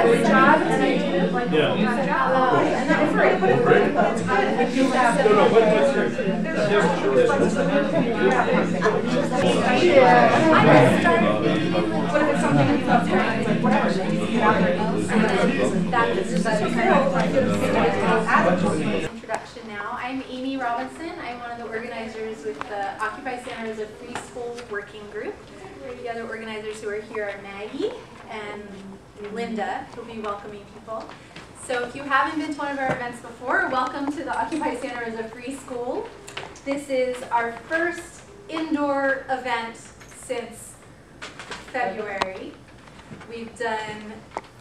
good job, and I did it like a full-time job. And that was great. What if it's something that's up there, like whatever, Introduction now. I'm Amy Robinson. I'm one of the organizers with the Occupy Santa Rosa Free School working group. The other organizers who are here are Maggie and Linda, who'll be welcoming people. So if you haven't been to one of our events before, welcome to the Occupy Santa Rosa Free School. This is our first indoor event since February. We've done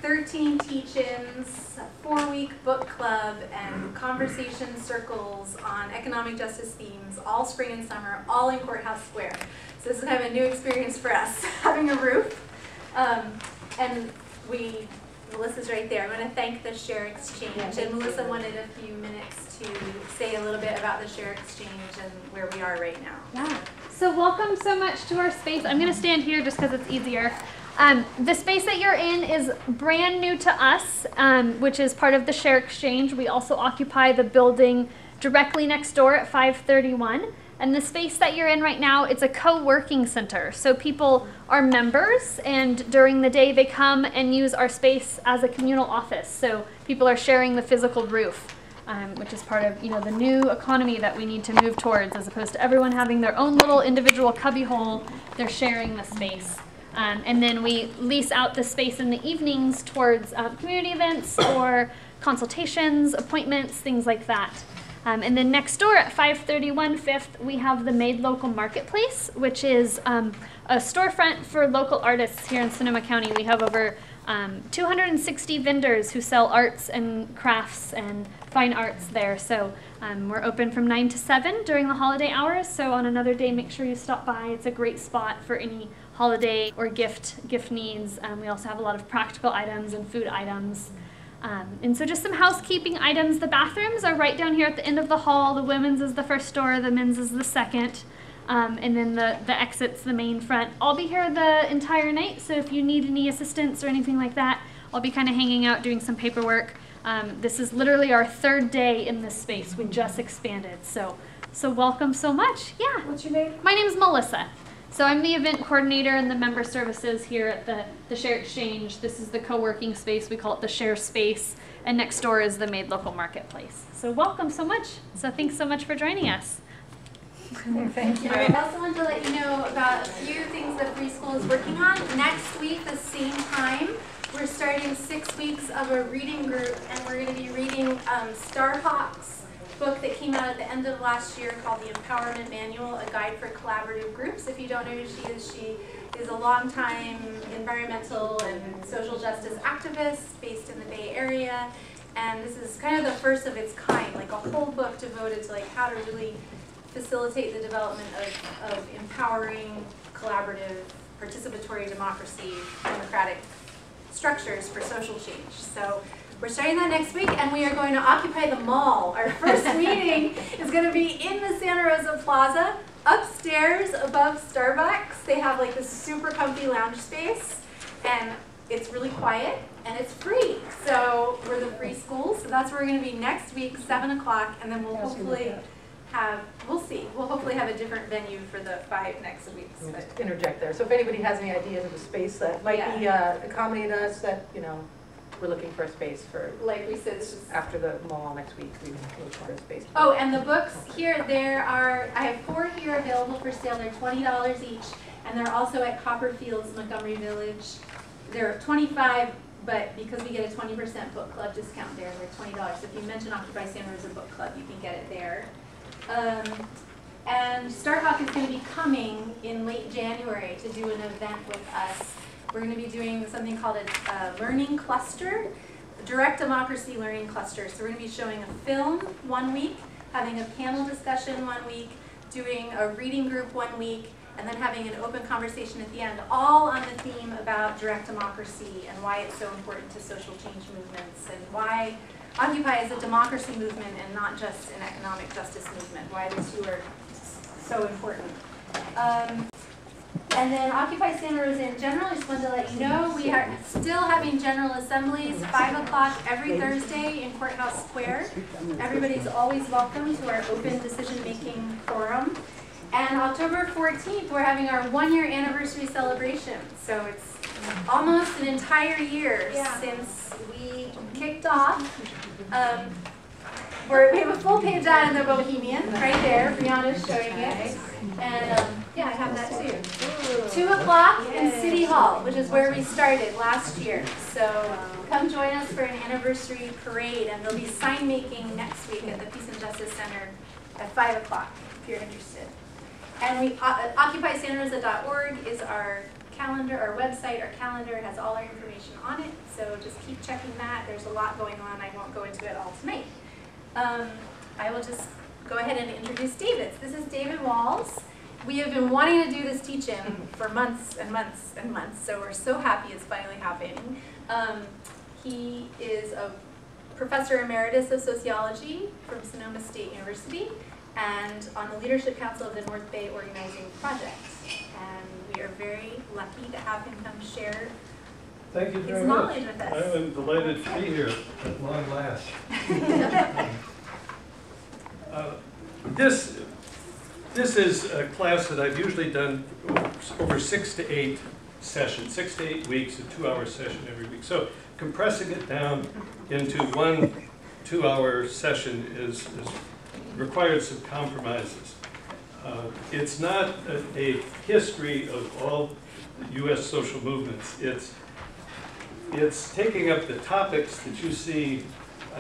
13 teach-ins, a 4-week book club, and conversation circles on economic justice themes, all spring and summer, all in Courthouse Square. So this is kind of a new experience for us, having a roof. And Melissa's right there. I'm going to thank the Share Exchange. And Melissa wanted a few minutes to say a little bit about the Share Exchange and where we are right now. Yeah. So welcome so much to our space. I'm going to stand here just because it's easier. The space that you're in is brand new to us, which is part of the Share Exchange. We also occupy the building directly next door at 531. And the space that you're in right now, it's a co-working center. So people are members, and during the day they come and use our space as a communal office. So people are sharing the physical roof, which is part of the new economy that we need to move towards, as opposed to everyone having their own little individual cubbyhole. They're sharing the space. And then we lease out the space in the evenings towards community events or consultations, appointments, things like that. And then next door at 531 5th, we have the Made Local Marketplace, which is a storefront for local artists here in Sonoma County. We have over 260 vendors who sell arts and crafts and fine arts there. So we're open from 9 to 7 during the holiday hours. So on another day, make sure you stop by. It's a great spot for any holiday or gift needs. We also have a lot of practical items and food items. And so just some housekeeping items. The bathrooms are right down here at the end of the hall. The women's is the first door, the men's is the second. And then the exit's the main front. I'll be here the entire night, so if you need any assistance or anything like that, I'll be kind of hanging out doing some paperwork. This is literally our 3rd day in this space. We just expanded, so welcome so much. Yeah. What's your name? My name's Melissa. So I'm the event coordinator and the member services here at the Share Exchange. This is the co-working space. We call it the Share Space. And next door is the Made Local Marketplace. So welcome so much. So thanks so much for joining us. Thank you. I also wanted to let you know about a few things that Free School is working on. Next week, the same time, we're starting 6 weeks of a reading group, and we're going to be reading Starhawk's book that came out at the end of last year called The Empowerment Manual, a guide for collaborative groups. If you don't know who she is a longtime environmental and social justice activist based in the Bay Area. And this is kind of the first of its kind, like a whole book devoted to how to really facilitate the development of empowering, collaborative, participatory democracy, democratic structures for social change. So we're starting that next week, and we are going to occupy the mall. Our first meeting is going to be in the Santa Rosa Plaza, upstairs above Starbucks. They have this super comfy lounge space, and it's really quiet, and it's free. So we're the Free School, so that's where we're going to be next week, 7 o'clock, and then we'll hopefully we'll see. We'll hopefully have a different venue for the 5 next weeks. Let me just interject there. So if anybody has any ideas of a space that might be accommodate us, that we're looking for a space for, like we said, this is after the mall next week, we look for a space. Oh, and the books here, I have 4 here available for sale. They're $20 each, and they're also at Copperfields, Montgomery Village. They're $25, but because we get a 20% book club discount there, they're $20. So if you mention Occupy Santa Rosa Book Club, you can get it there. And Starhawk is going to be coming in late January to do an event with us. We're going to be doing something called a learning cluster, a direct democracy learning cluster. So we're going to be showing a film 1 week, having a panel discussion 1 week, doing a reading group 1 week, and then having an open conversation at the end, all on the theme about direct democracy and why it's so important to social change movements, and why Occupy is a democracy movement and not just an economic justice movement, why these two are so important. And then Occupy Santa Rosa in general, I just wanted to let you know, we are still having general assemblies, 5 o'clock every Thursday in Courthouse Square. Everybody's always welcome to our open decision-making forum. And October 14th, we're having our 1-year anniversary celebration. So it's almost an entire year since we kicked off. We have a full page ad in the Bohemian, right there. Brianna's showing it. And yeah, I have that too. 2 o'clock in City Hall, which is where we started last year. So come join us for an anniversary parade. And there'll be sign making next week at the Peace and Justice Center at 5 o'clock if you're interested. And we occupysantarosa.org is our calendar, our website. Our calendar has all our information on it. So just keep checking that. There's a lot going on. I won't go into it all tonight. I will just go ahead and introduce David. This is David Walls. We have been wanting to do this teach-in for months and months and months, so we're so happy it's finally happening. He is a professor emeritus of sociology from Sonoma State University and on the Leadership Council of the North Bay Organizing Project. And we are very lucky to have him come share Thank you very his much. knowledge with us. I am delighted to be here at long last. This is a class that I've usually done over 6 to 8 sessions, 6 to 8 weeks, a 2-hour session every week. So compressing it down into 1 2-hour session is required some compromises. It's not a history of all U.S. social movements. It's taking up the topics that you see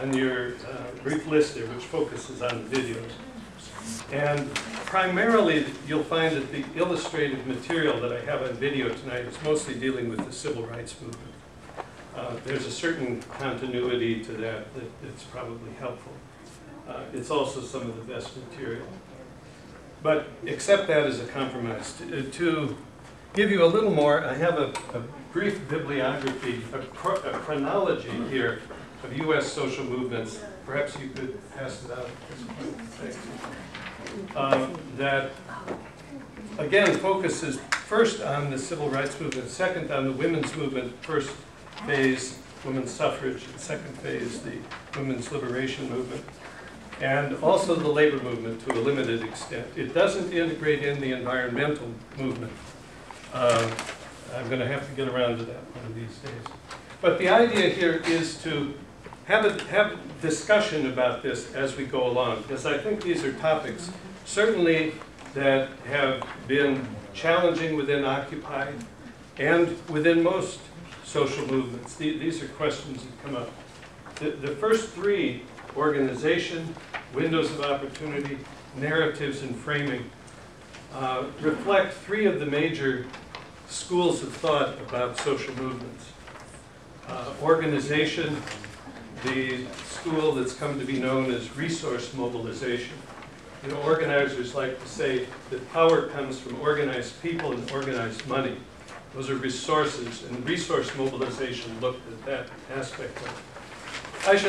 on your brief list there, which focuses on the videos. And primarily, you'll find that the illustrative material that I have on video tonight is mostly dealing with the civil rights movement. There's a certain continuity to that's probably helpful. It's also some of the best material. But accept that as a compromise. To give you a little more, I have a brief bibliography, a chronology here of U.S. social movements. Perhaps you could pass it out at this point. Thanks. That, again, focuses first on the civil rights movement, second on the women's movement, first phase, women's suffrage, and second phase, the women's liberation movement, and also the labor movement to a limited extent. It doesn't integrate in the environmental movement. I'm going to have to get around to that one of these days. But the idea here is to have a discussion about this as we go along, because I think these are topics certainly that have been challenging within Occupy and within most social movements. These are questions that come up. The first 3, organization, windows of opportunity, narratives, and framing, reflect 3 of the major schools of thought about social movements. Organization, the school that's come to be known as resource mobilization. You know, organizers like to say that power comes from organized people and organized money. Those are resources, and resource mobilization looked at that aspect of it.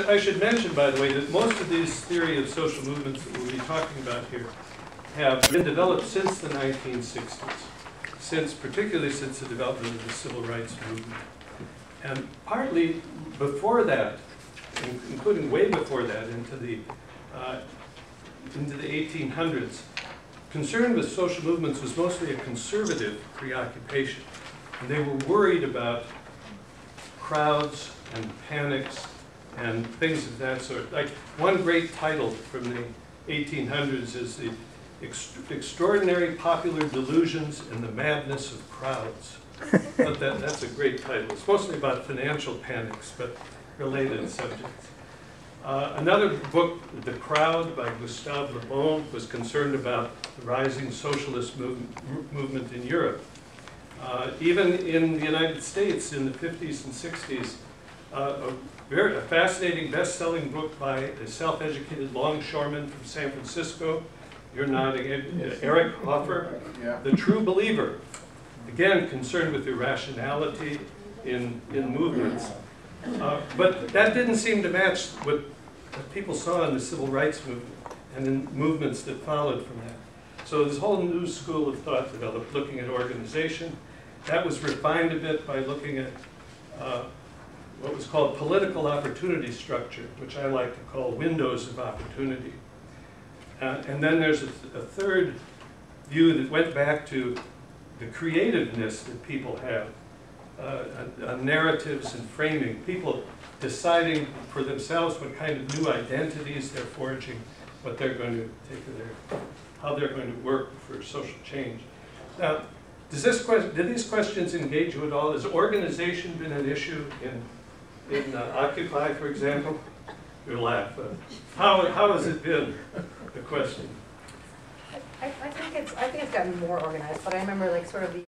I should mention, by the way, that most of these theory of social movements that we'll be talking about here have been developed since the 1960s, particularly since the development of the civil rights movement. And partly before that, including way before that, into the 1800s, concern with social movements was mostly a conservative preoccupation. And they were worried about crowds and panics and things of that sort. Like one great title from the 1800s is the Extraordinary Popular Delusions and the Madness of Crowds. But that's a great title. It's mostly about financial panics, but related subjects. Another book, The Crowd by Gustave Le Bon, was concerned about the rising socialist movement in Europe. Even in the United States in the 50s and 60s, a fascinating best-selling book by a self-educated longshoreman from San Francisco, you're nodding, Eric Hoffer, The True Believer. Again, concerned with irrationality in movements. But that didn't seem to match what people saw in the civil rights movement and in movements that followed from that. So this whole new school of thought developed, looking at organization. That was refined a bit by looking at what was called political opportunity structure, which I like to call windows of opportunity. And then there's a third view that went back to the creativeness that people have, on narratives and framing, people deciding for themselves what kind of new identities they're forging, what they're going to take to their, how they're going to work for social change. Now, did these questions engage you at all? Has organization been an issue in Occupy, for example? You laugh. How has it been? The question. I think it's gotten more organized, but I remember like sort of the